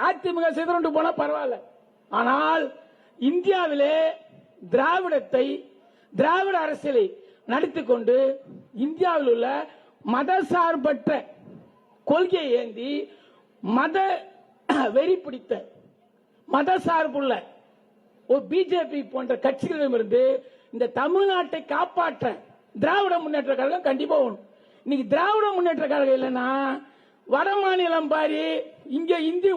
அதிமுக சிதறண்டு போனா பரவாயில்ல. ஆனால் இந்தியாவிலே திராவிட அரசியலை நடத்திக் கொண்டு இந்தியாவில் உள்ள மதசார்பற்ற கொள்கையை ஏந்தி மத வெறி பிடித்த மதசார்புள்ள ஒரு பிஜேபி போன்ற கட்சிகளிடமிருந்து இந்த தமிழ்நாட்டை காப்பாற்ற திராவிட முன்னேற்ற கழகம் கண்டிப்பா ஒண்ணு. இன்னைக்கு திராவிட முன்னேற்ற கழகம் இல்லைன்னா வட மாநிலம் பாரி இங்க இந்தி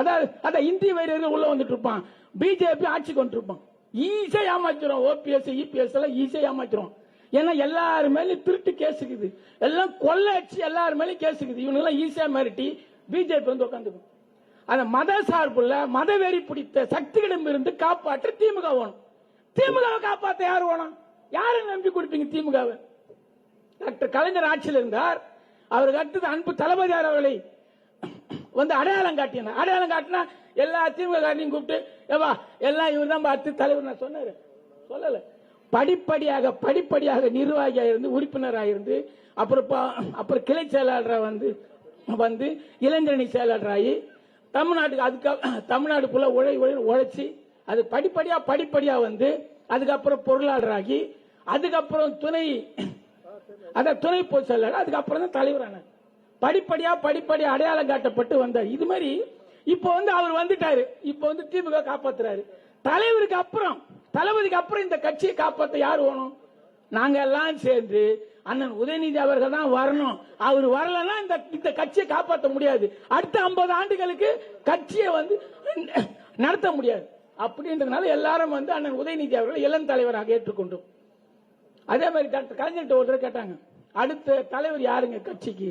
அதாவது இந்தி வைரர்கள் உள்ள வந்துட்டு இருப்பான். பிஜேபி ஆட்சி கொண்டு இருப்பான். ஈஸியா ஏமாத்திரும். ஓபிஎஸ் இபிஎஸ் எல்லாம் ஈஸியா ஏமாத்திரும். ஏன்னா எல்லாரு மேலும் திருட்டு கேசுக்குது, எல்லாம் கொள்ளையடிச்சு எல்லாரு மேலும் கேசுக்குது. இவங்க எல்லாம் ஈஸியா மிரட்டி பிஜேபி வந்து உட்காந்துக்கும். அந்த மத சார்புள்ள மதவெறி பிடித்த சக்திகளிடம் இருந்து காப்பாற்ற திமுக வேணும். திமுகவை காப்பாற்ற யார் வேணும்? யாரை நம்பி கொடுப்பீங்க திமுகவை? டாக்டர் கலைஞர் ஆட்சியில் இருந்தார். அவருக்கு அடுத்தது அன்பு தளபதியார் அவர்களை வந்து அடையாளம் காட்டினார். அடையாளம் காட்டினா எல்லா திமுக காரனையும் கூப்பிட்டு ஏவா எல்லாம் இவர் தான் அடுத்த தலைவர் நான் சொன்னாரு. சொல்லல. படிப்படியாக நிர்வாகியாக இருந்து உறுப்பினராக இருந்து அப்புறம் கிளை செயலாளராக வந்து இளைஞரணி செயலாளராகி தமிழ்நாட்டுக்குள்ள உழைச்சி அது படிப்படியா வந்து அதுக்கப்புறம் பொருளாளராகி அதுக்கப்புறம் துணை பொதுச் செயலாளர் அதுக்கப்புறம் தான் தலைவரான படிப்படியா அடையாளம் காட்டப்பட்டு வந்தார். இது மாதிரி இப்ப வந்து அவர் வந்துட்டாரு. இப்ப வந்து திமுக காப்பாத்துறாரு. தலைவருக்கு அப்புறம் தளபதிக்கு அப்புறம் இந்த கட்சியை காப்பாற்ற யார் வேணும்? நாங்க எல்லாம் சேர்ந்து அண்ணன் உதயநிதி அவர்கள் தான் வரணும். அவர் வரலன்னா இந்த கட்சியை காப்பாற்ற முடியாது. அடுத்த 50 ஆண்டுகளுக்கு கட்சியை வந்து நடத்த முடியாது. அப்படின்றதுனால எல்லாரும் வந்து அண்ணன் உதயநிதி அவர்கள் இளம் தலைவராக ஏற்றுக்கொண்டோம். அதே மாதிரி டாக்டர் கலைஞர் ஒருத்தர் கேட்டாங்க, அடுத்த தலைவர் யாருங்க கட்சிக்கு?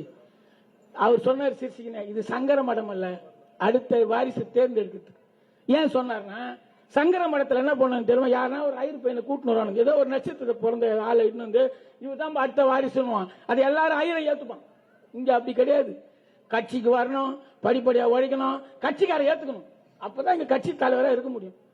அவர் சொன்னார் சிரிச்சிக்கினே, இது சங்கர மடம் அல்ல, அடுத்த வாரிசு தேர்ந்தெடுக்கிறது. ஏன் சொன்னார்னா சங்கர மடத்துல என்ன பண்ணு தெரியுமா? யாருன்னா ஒரு ஐயர் பையனை கூட்டினு வருவானுங்க. ஏதோ ஒரு நட்சத்திரத்தை பிறந்த ஆளை இன்னும் வந்து இவதான் அடுத்த வாரிசுன்னுவான். அது எல்லாரும் ஐயரை ஏத்துப்பான். இங்க அப்படி கிடையாது. கட்சிக்கு வரணும், படிப்படியா உழைக்கணும், கட்சிக்காரை ஏத்துக்கணும். அப்பதான் இங்க கட்சி தலைவரா இருக்க முடியும்.